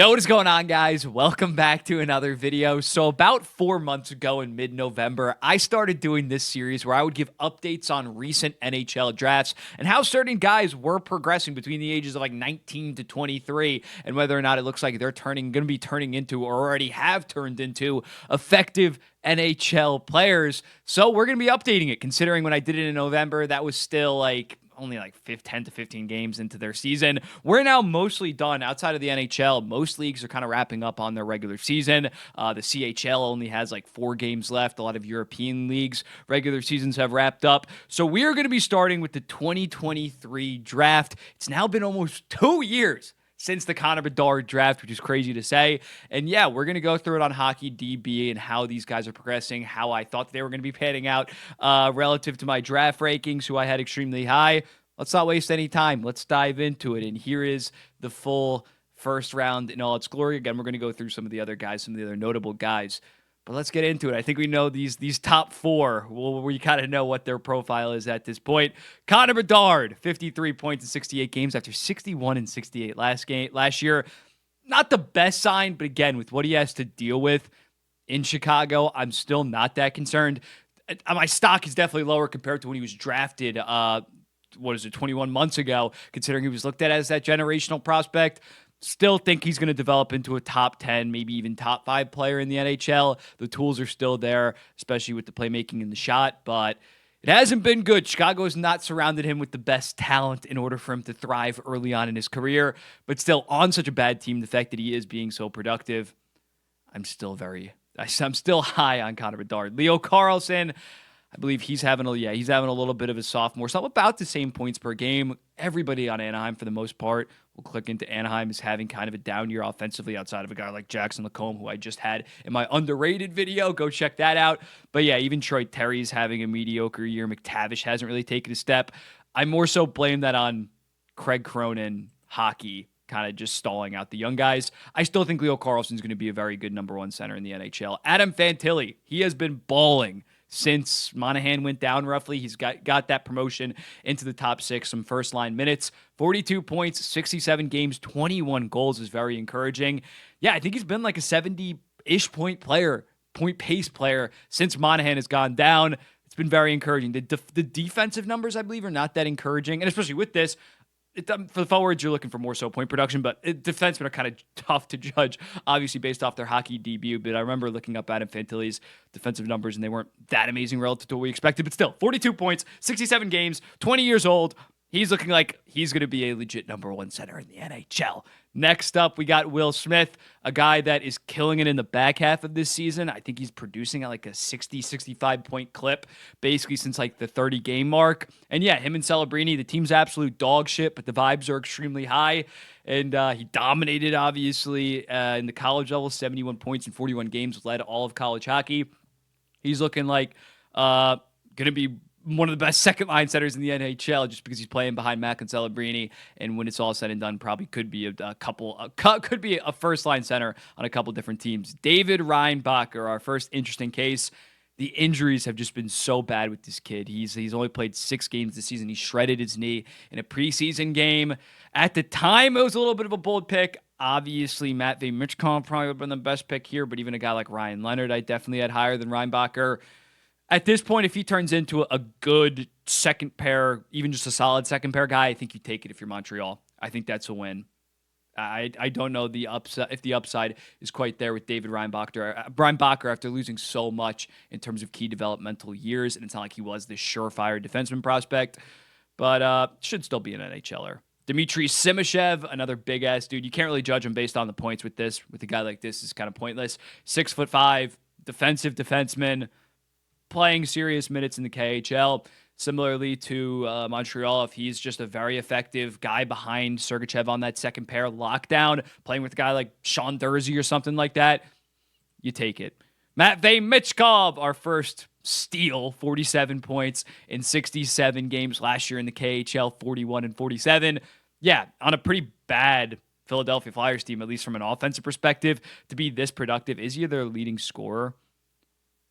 Yo, what is going on, guys? Welcome back to another video. So about 4 months ago in mid-November, I started doing this series where I would give updates on recent NHL drafts and how certain guys were progressing between the ages of like 19 to 23 and whether or not it looks like they're going to be turning into or already have turned into effective NHL players. So we're going to be updating it, considering when I did it in November, that was still like only like 10 to 15 games into their season. We're now mostly done outside of the NHL. Most leagues are kind of wrapping up on their regular season. The CHL only has like 4 games left. A lot of European leagues' regular seasons have wrapped up. So we are going to be starting with the 2023 draft. It's now been almost 2 years since the Connor Bedard draft, which is crazy to say. And yeah, we're going to go through it on Hockey DB and how these guys are progressing, how I thought they were going to be panning out relative to my draft rankings, who I had extremely high. Let's not waste any time. Let's dive into it. And here is the full first round in all its glory. Again, we're going to go through some of the other guys, some of the other notable guys. But let's get into it. I think we know these top 4. Well, we kind of know what their profile is at this point. Connor Bedard, 53 points in 68 games after 61 and 68 last year. Not the best sign, but again, with what he has to deal with in Chicago, I'm still not that concerned. My stock is definitely lower compared to when he was drafted 21 months ago, considering he was looked at as that generational prospect. Still think he's going to develop into a top 10, maybe even top 5 player in the NHL. The tools are still there, especially with the playmaking and the shot, but it hasn't been good. Chicago has not surrounded him with the best talent in order for him to thrive early on in his career, but still on such a bad team, the fact that he is being so productive, I'm still high on Connor Bedard. Leo Carlson, I believe he's having a little bit of a sophomore. So about the same points per game. Everybody on Anaheim, for the most part, we'll click into Anaheim, is having kind of a down year offensively outside of a guy like Jackson Lacombe, who I just had in my underrated video. Go check that out. But yeah, even Troy Terry's having a mediocre year. McTavish hasn't really taken a step. I more so blame that on Craig Cronin hockey kind of just stalling out the young guys. I still think Leo Carlson's going to be a very good number 1 center in the NHL. Adam Fantilli, he has been balling since Monahan went down roughly. He's got that promotion into the top 6, some first-line minutes. 42 points, 67 games, 21 goals is very encouraging. Yeah, I think he's been like a 70-ish point pace player since Monahan has gone down. It's been very encouraging. The defensive numbers, I believe, are not that encouraging, and especially with this, for the forwards, you're looking for more so point production, but defensemen are kind of tough to judge, obviously, based off their hockey debut. But I remember looking up Adam Fantilli's defensive numbers, and they weren't that amazing relative to what we expected. But still, 42 points, 67 games, 20 years old. He's looking like he's going to be a legit number 1 center in the NHL. Next up, we got Will Smith, a guy that is killing it in the back half of this season. I think he's producing at like a 60, 65 point clip, basically since like the 30 game mark. And yeah, him and Celebrini, the team's absolute dog shit, but the vibes are extremely high. And he dominated, obviously, in the college level, 71 points in 41 games, led all of college hockey. He's looking like going to be one of the best second-line centers in the NHL just because he's playing behind Mac and Celebrini, and when it's all said and done, probably could be a first-line center on a couple different teams. David Reinbacher, our first interesting case. The injuries have just been so bad with this kid. He's only played 6 games this season. He shredded his knee in a preseason game. At the time, it was a little bit of a bold pick. Obviously, Matvei Michkov probably would have been the best pick here, but even a guy like Ryan Leonard, I definitely had higher than Reinbacher. At this point, if he turns into a good second pair, even just a solid second pair guy, I think you take it if you're Montreal. I think that's a win. I don't know if the upside is quite there with David Reinbacher after losing so much in terms of key developmental years, and it's not like he was this surefire defenseman prospect, but should still be an NHLer. Dmitry Simashev, another big-ass dude. You can't really judge him based on the points with this. With a guy like this, it's kind of pointless. 6'5", defensive defenseman, playing serious minutes in the KHL. Similarly to Montreal, if he's just a very effective guy behind Sergachev on that second pair lockdown, playing with a guy like Sean Dursey or something like that, you take it. Matvei Michkov, our first steal, 47 points in 67 games last year in the KHL, 41 and 47. Yeah, on a pretty bad Philadelphia Flyers team, at least from an offensive perspective, to be this productive. Is he their leading scorer?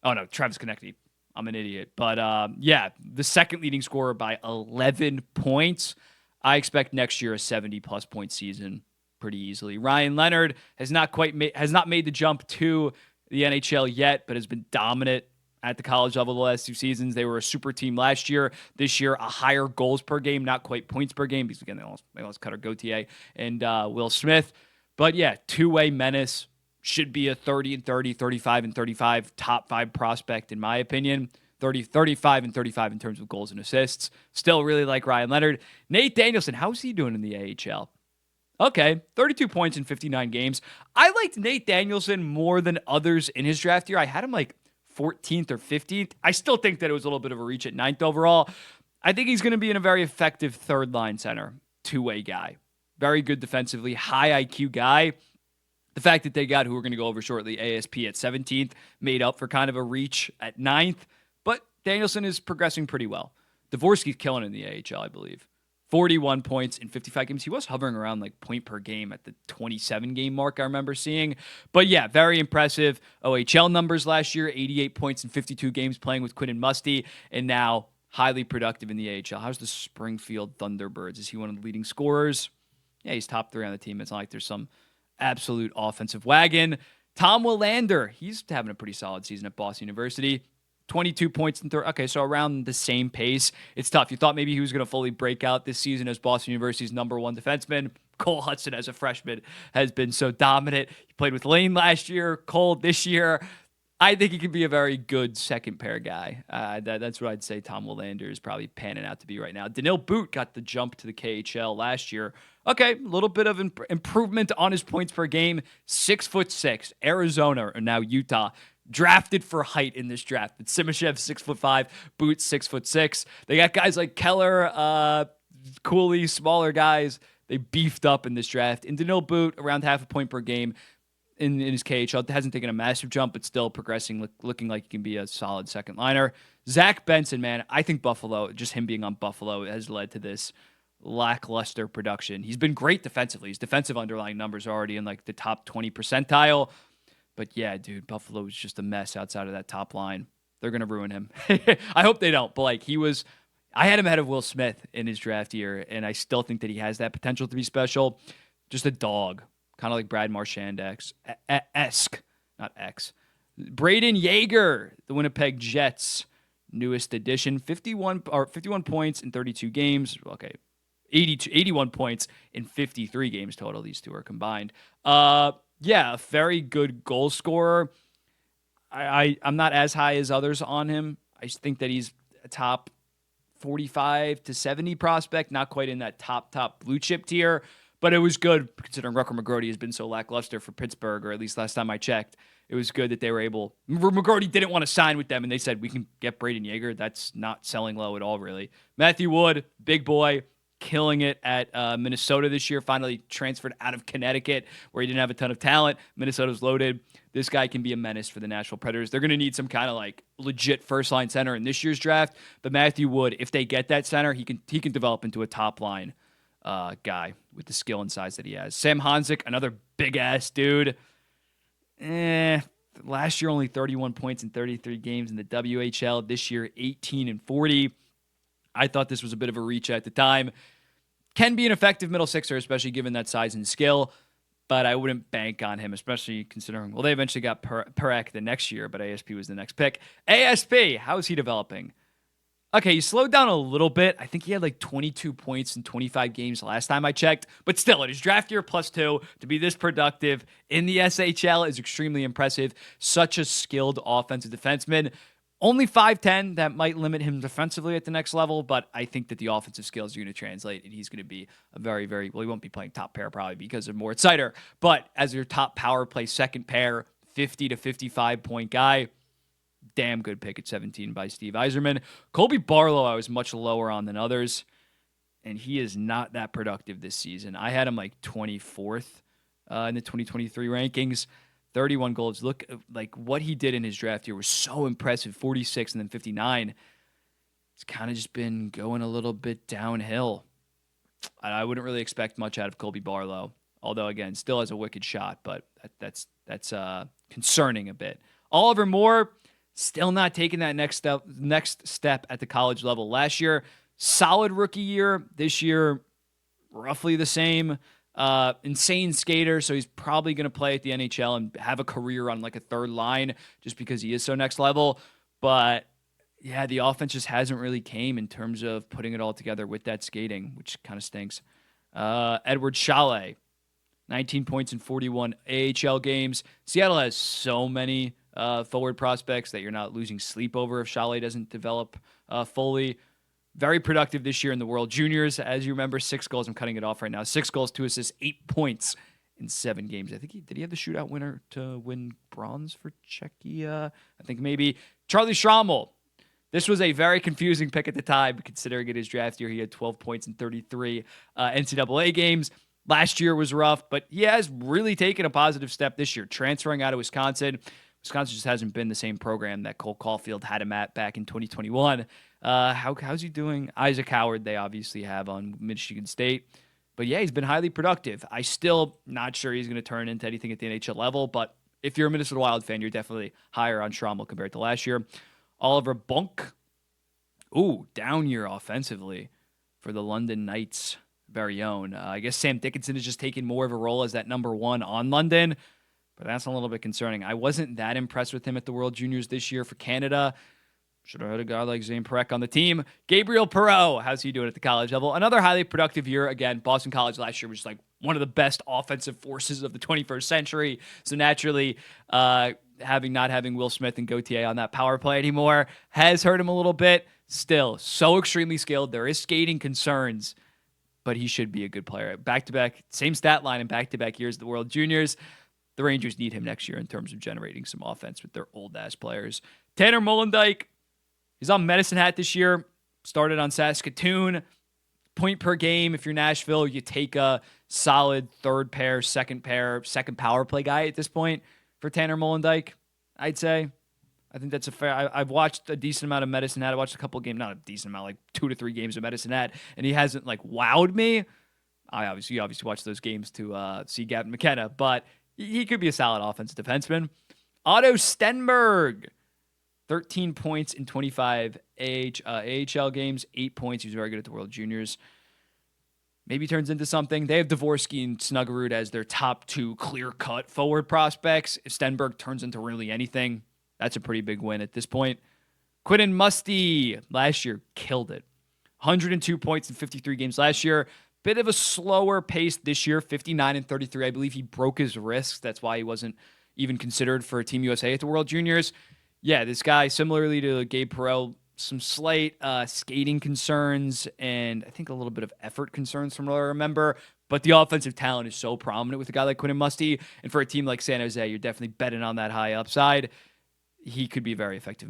Oh, no, Travis Konecny. I'm an idiot. But yeah, the second leading scorer by 11 points. I expect next year a 70-plus point season pretty easily. Ryan Leonard has not made the jump to the NHL yet, but has been dominant at the college level the last 2 seasons. They were a super team last year. This year, a higher goals per game, not quite points per game, because again, they almost cut our Gauthier and Will Smith. But yeah, two-way menace, should be a 30 and 30, 35 and 35 top 5 prospect, in my opinion. 30, 35 and 35 in terms of goals and assists. Still really like Ryan Leonard. Nate Danielson, how's he doing in the AHL? Okay, 32 points in 59 games. I liked Nate Danielson more than others in his draft year. I had him like 14th or 15th. I still think that it was a little bit of a reach at 9th overall. I think he's going to be in a very effective third line center, two-way guy. Very good defensively, high IQ guy. The fact that they got, who we're going to go over shortly, ASP at 17th, made up for kind of a reach at 9th. But Danielson is progressing pretty well. Dvorsky's killing in the AHL, I believe. 41 points in 55 games. He was hovering around like point per game at the 27 game mark I remember seeing. But yeah, very impressive OHL numbers last year. 88 points in 52 games playing with Quinn and Musty. And now highly productive in the AHL. How's the Springfield Thunderbirds? Is he one of the leading scorers? Yeah, he's top 3 on the team. It's not like there's some absolute offensive wagon. Tom Willander, he's having a pretty solid season at Boston University. 22 points in okay, so around the same pace. It's tough. You thought maybe he was going to fully break out this season as Boston University's #1 defenseman. Cole Hudson, as a freshman, has been so dominant. He played with Lane last year, Cole this year. I think he could be a very good second pair guy. That's what I'd say Tom Willander is probably panning out to be right now. Daniil Boot got the jump to the KHL last year. Okay, a little bit of improvement on his points per game. 6'6", Arizona, or now Utah. Drafted for height in this draft. It's Simashev 6'5", Boot 6'6". They got guys like Keller, Cooley, smaller guys. They beefed up in this draft. And Daniil Boot, around half a point per game in his KHL. Hasn't taken a massive jump, but still progressing, looking like he can be a solid second liner. Zach Benson, man, I think Buffalo, just him being on Buffalo, has led to this lackluster production. He's been great defensively. His defensive underlying numbers are already in like the top 20 percentile. But yeah, dude, Buffalo is just a mess outside of that top line. They're going to ruin him. I hope they don't. But like I had him ahead of Will Smith in his draft year, and I still think that he has that potential to be special. Just a dog, kind of like Brad Marchand-esque, not X. Braden Yeager, the Winnipeg Jets' newest addition, 51 points in 32 games. Okay, 81 points in 53 games total. These two are combined. Yeah, a very good goal scorer. I'm not as high as others on him. I just think that he's a top 45 to 70 prospect, not quite in that top blue chip tier, but it was good considering Rucker McGrody has been so lackluster for Pittsburgh, or at least last time I checked. It was good that they were able. McGrody didn't want to sign with them, and they said, we can get Braden Yeager. That's not selling low at all, really. Matthew Wood, big boy, killing it at Minnesota this year. Finally transferred out of Connecticut, where he didn't have a ton of talent. Minnesota's loaded. This guy can be a menace for the Nashville Predators. They're going to need some kind of like legit first-line center in this year's draft. But Matthew Wood, if they get that center, he can develop into a top-line guy with the skill and size that he has. Sam Honzik, another big-ass dude. Last year only 31 points in 33 games in the WHL. This year 18 and 40. I thought this was a bit of a reach at the time. Can be an effective middle sixer, especially given that size and skill, but I wouldn't bank on him, especially considering, well, they eventually got Perek the next year, but ASP was the next pick. ASP, how is he developing? Okay, he slowed down a little bit. I think he had like 22 points in 25 games last time I checked, but still, in his draft year +2, to be this productive in the SHL is extremely impressive. Such a skilled offensive defenseman. Only 5'10", that might limit him defensively at the next level, but I think that the offensive skills are going to translate, and he's going to be a very, very, well, he won't be playing top pair probably because of Moritz Seider, but as your top power play second pair, 50 to 55 point guy, damn good pick at 17 by Steve Yzerman. Colby Barlow I was much lower on than others, and he is not that productive this season. I had him like 24th in the 2023 rankings. 31 goals. Look, like what he did in his draft year was so impressive. 46 and then 59. It's kind of just been going a little bit downhill. I wouldn't really expect much out of Colby Barlow. Although, again, still has a wicked shot, but that's concerning a bit. Oliver Moore, still not taking that next step at the college level. Last year, solid rookie year. This year, roughly the same. Insane skater, so he's probably going to play at the NHL and have a career on like a third line just because he is so next level. But yeah, the offense just hasn't really came in terms of putting it all together with that skating, which kind of stinks. Edward Chalet, 19 points in 41 AHL games. Seattle has so many forward prospects that you're not losing sleep over if Chalet doesn't develop fully. Very productive this year in the World Juniors. As you remember, 6 goals. I'm cutting it off right now. 6 goals, 2 assists, 8 points in 7 games. I think did he have the shootout winner to win bronze for Czechia? I think maybe. Charlie Schrammel. This was a very confusing pick at the time, considering it his draft year. He had 12 points in 33 NCAA games. Last year was rough, but he has really taken a positive step this year, transferring out of Wisconsin. Wisconsin just hasn't been the same program that Cole Caulfield had him at back in 2021. How's he doing? Isaac Howard, they obviously have on Michigan State. But yeah, he's been highly productive. I still not sure he's going to turn into anything at the NHL level, but if you're a Minnesota Wild fan, you're definitely higher on Schrammel compared to last year. Oliver Bunk. Ooh, down year offensively for the London Knights' very own. I guess Sam Dickinson is just taking more of a role as that number 1 on London, but that's a little bit concerning. I wasn't that impressed with him at the World Juniors this year for Canada. Should have had a guy like Zane Parekh on the team. Gabriel Perreault, how's he doing at the college level? Another highly productive year. Again, Boston College last year was like one of the best offensive forces of the 21st century. So naturally, not having Will Smith and Gauthier on that power play anymore has hurt him a little bit. Still, so extremely skilled. There is skating concerns, but he should be a good player. Back-to-back, same stat line in back-to-back years of the World Juniors. The Rangers need him next year in terms of generating some offense with their old-ass players. Tanner Molendyk, he's on Medicine Hat this year. Started on Saskatoon. Point per game. If you're Nashville, you take a solid third pair, second power play guy at this point for Tanner Molendyk, I'd say. I think that's a fair. I've watched a decent amount of Medicine Hat. I watched a couple of games, not a decent amount, like 2 to 3 games of Medicine Hat, and he hasn't like wowed me. I obviously watched those games to see Gavin McKenna, but he could be a solid offensive defenseman. Otto Stenberg, 13 points in 25 AHL games, 8 points. He was very good at the World Juniors. Maybe turns into something. They have Dvorsky and Snuggerud as their top 2 clear-cut forward prospects. If Stenberg turns into really anything, that's a pretty big win at this point. Quinton Musty, last year, killed it. 102 points in 53 games last year. Bit of a slower pace this year, 59 and 33. I believe he broke his wrist. That's why he wasn't even considered for Team USA at the World Juniors. Yeah, this guy, similarly to Gabe Perreault, some slight skating concerns and I think a little bit of effort concerns from what I remember. But the offensive talent is so prominent with a guy like Quinton Musty. And for a team like San Jose, you're definitely betting on that high upside. He could be very effective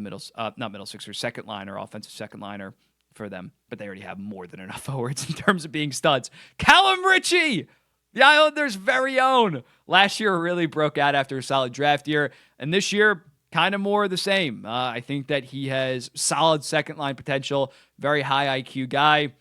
second liner, offensive second liner for them, but they already have more than enough forwards in terms of being studs. Callum Ritchie, the Islanders' very own. Last year really broke out after a solid draft year, and this year kind of more of the same. I think that he has solid second line potential, very high IQ guy.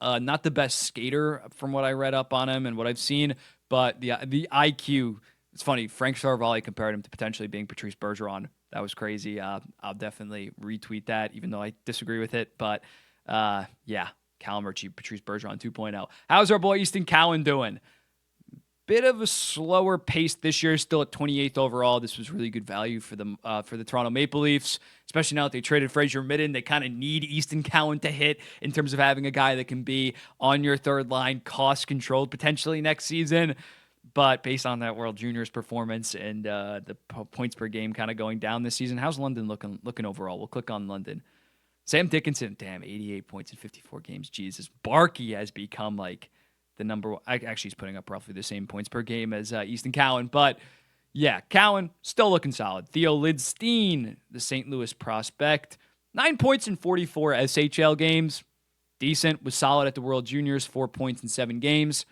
Not the best skater from what I read up on him and what I've seen, but the IQ. It's funny. Frank Saravalli compared him to potentially being Patrice Bergeron. That was crazy. I'll definitely retweet that, even though I disagree with it. But yeah, Callum Ritchie, Patrice Bergeron 2.0. How's our boy Easton Cowan doing? Bit of a slower pace this year, still at 28th overall. This was really good value for the Toronto Maple Leafs, especially now that they traded Fraser Midden. They kind of need Easton Cowan to hit in terms of having a guy that can be on your third line, cost-controlled potentially next season. But based on that World Juniors performance and the points per game kind of going down this season, how's London looking overall? We'll click on London. Sam Dickinson, damn, 88 points in 54 games. Jesus. Barkey has become like the number one. Actually, he's putting up roughly the same points per game as Easton Cowan. But yeah, Cowan still looking solid. Theo Lidstein, the St. Louis prospect, 9 points in 44 SHL games. Decent, was solid at the World Juniors, 4 points in 7 games.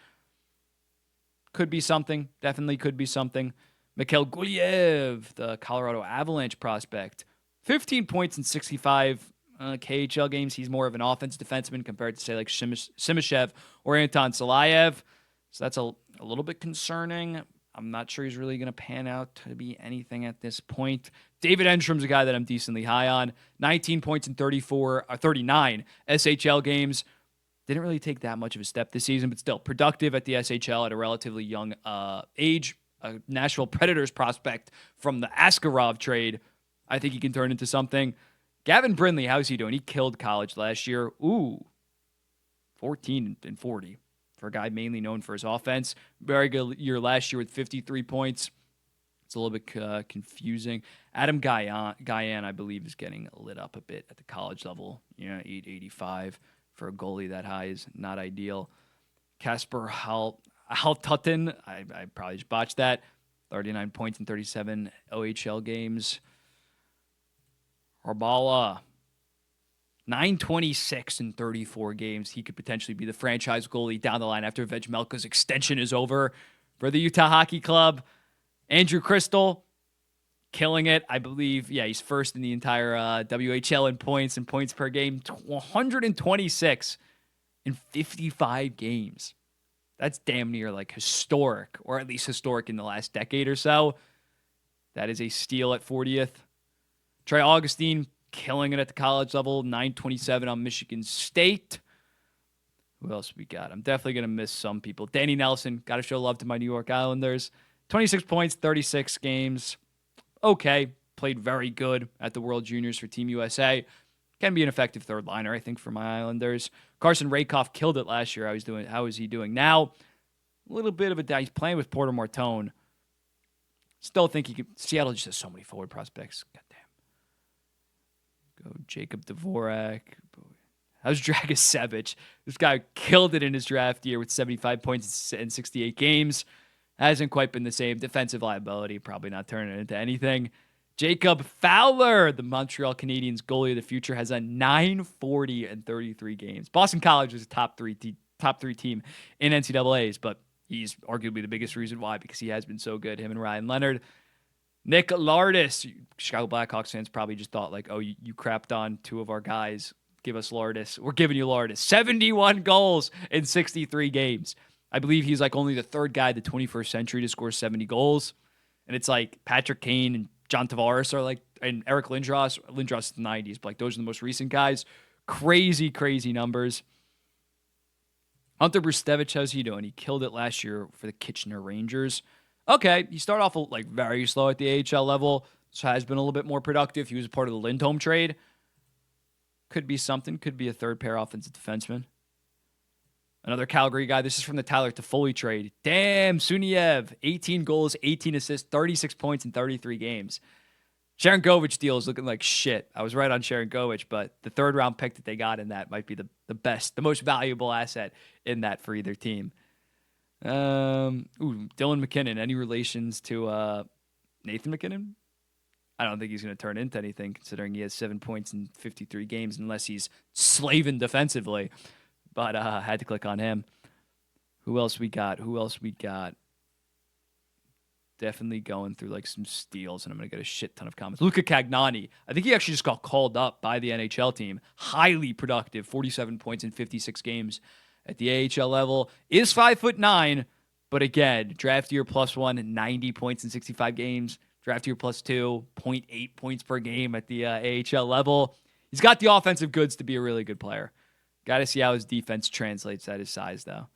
Could be something. Definitely could be something. Mikhail Gulyev, the Colorado Avalanche prospect. 15 points in 65 KHL games. He's more of an offensive defenseman compared to, say, like Simashev or Anton Salayev. So that's a little bit concerning. I'm not sure he's really going to pan out to be anything at this point. David Enstrom's a guy that I'm decently high on. 19 points in 39 SHL games. Didn't really take that much of a step this season, but still productive at the SHL at a relatively young age. A Nashville Predators prospect from the Askarov trade. I think he can turn into something. Gavin Brindley, how's he doing? He killed college last year. 14 and 40 for a guy mainly known for his offense. Very good year last year with 53 points. It's a little bit confusing. Adam Guyan, I believe, is getting lit up a bit at the college level. 885 for a goalie that high is not ideal. Kasper Haltuten, I probably just botched that. 39 points in 37 OHL games. Harbala, 926 in 34 games. He could potentially be the franchise goalie down the line after Vejmelka's extension is over for the Utah Hockey Club. Andrew Crystal, killing it. I believe, he's first in the entire WHL in points and points per game. 126 in 55 games. That's damn near like historic, or at least historic in the last decade or so. That is a steal at 40th. Trey Augustine, killing it at the college level. 927 on Michigan State. Who else we got? I'm definitely going to miss some people. Danny Nelson, got to show love to my New York Islanders. 26 points, 36 games. Okay. Played very good at the World Juniors for Team USA. Can be an effective third liner, I think, for my Islanders. Carson Rakoff killed it last year. How is he doing now? A little bit of a... He's playing with Porter Martone. Still think he could... Seattle just has so many forward prospects. Goddamn. Go Jacob Dvorak. How's Dragicevic? This guy killed it in his draft year with 75 points in 68 games. Hasn't quite been the same. Defensive liability, probably not turning it into anything. Jacob Fowler, the Montreal Canadiens goalie of the future, has a 940 in 33 games. Boston College was a top three team in NCAAs, but he's arguably the biggest reason why, because he has been so good, him and Ryan Leonard. Nick Lardis, Chicago Blackhawks fans probably just thought like, oh, you crapped on two of our guys. Give us Lardis. We're giving you Lardis. 71 goals in 63 games. I believe he's like only the third guy in the 21st century to score 70 goals. And it's like Patrick Kane and John Tavares are like, and Eric Lindros. Lindros is the 90s, but like those are the most recent guys. Crazy, crazy numbers. Hunter Brustevich, how's he doing? He killed it last year for the Kitchener Rangers. Okay, he started off like very slow at the AHL level, so has been a little bit more productive. He was a part of the Lindholm trade. Could be something. Could be a third pair offensive defenseman. Another Calgary guy. This is from the Tyler Toffoli trade. Damn, Suniev. 18 goals, 18 assists, 36 points in 33 games. Sharon Govich deal is looking like shit. I was right on Sharon Govich, but the third round pick that they got in that might be the best, the most valuable asset in that for either team. Dylan McKinnon. Any relations to Nathan McKinnon? I don't think he's going to turn into anything, considering he has 7 points in 53 games, unless he's slaving defensively. But I had to click on him. Who else we got? Definitely going through like some steals, and I'm going to get a shit ton of comments. Luca Cagnani. I think he actually just got called up by the NHL team. Highly productive. 47 points in 56 games at the AHL level. Is 5'9", but again, draft year +1, 90 points in 65 games. Draft year +2, 0.8 points per game at the AHL level. He's got the offensive goods to be a really good player. Got to see how his defense translates at his size, though.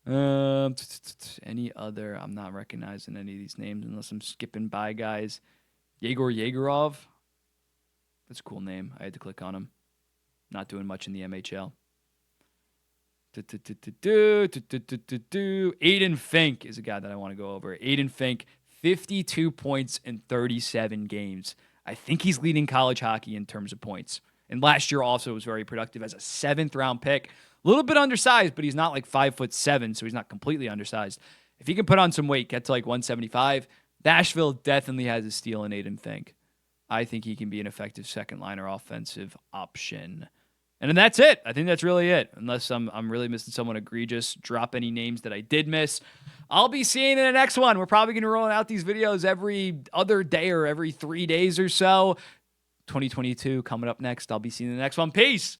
Any other? I'm not recognizing any of these names unless I'm skipping by guys. Yegor Yegorov. That's a cool name. I had to click on him. Not doing much in the MHL. Aiden Fink is a guy that I want to go over. Aiden Fink, 52 points in 37 games. I think he's leading college hockey in terms of points. And last year also was very productive as a 7th round pick. A little bit undersized, but he's not like 5'7", so he's not completely undersized. If he can put on some weight, get to like 175, Nashville definitely has a steal in Aiden Fink. I think he can be an effective second liner offensive option. And then that's it. I think that's really it. Unless I'm really missing someone egregious. Drop any names that I did miss. I'll be seeing in the next one. We're probably going to roll out these videos every other day or every 3 days or so. 2022 coming up next. I'll be seeing the next one. Peace.